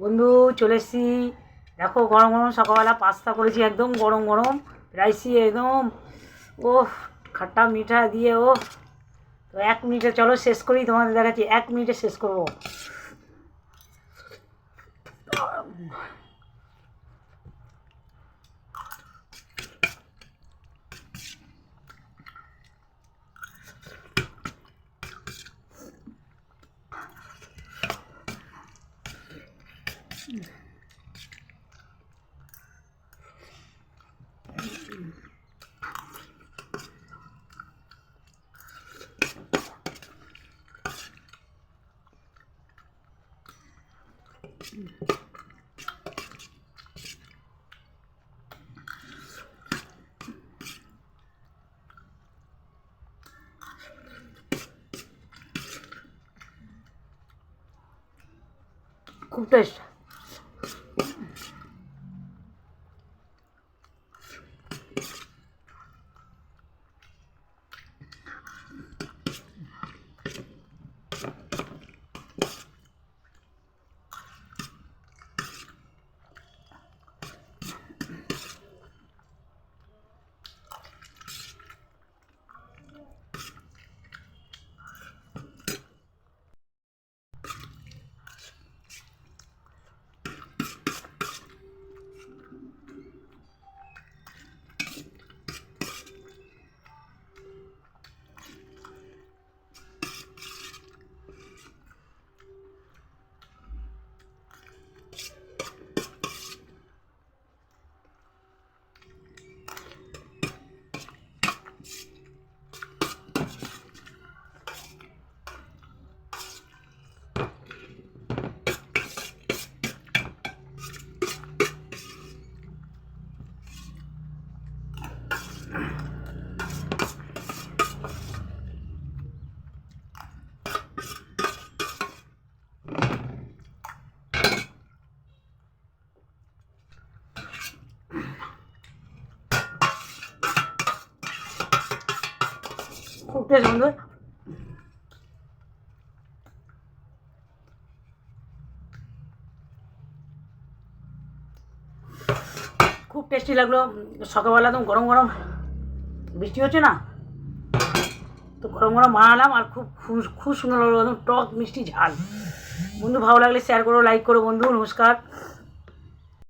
বন্ধু চলে এসেছি। দেখো গরম গরম সকালবেলা পাস্তা করেছি, একদম গরম গরম রাইসি একদম। ও খাট্টা মিঠা দিয়ে ও। তো 1 মিনিটে চলো শেষ করি, তোমাদের দেখাচ্ছি 1 মিনিটে শেষ করবো। খুব টেস্ট। খুব টেস্ট বন্ধু। খুব টেস্টি লাগলো। সকালবেলা একদম গরম গরম বৃষ্টি হচ্ছে না, তো গরম গরম বানালাম আর খুব খুব খুব সুন্দর লাগলো, একদম টক মিষ্টি ঝাল। বন্ধু ভালো লাগলে শেয়ার করো, লাইক করো বন্ধু। নমস্কার।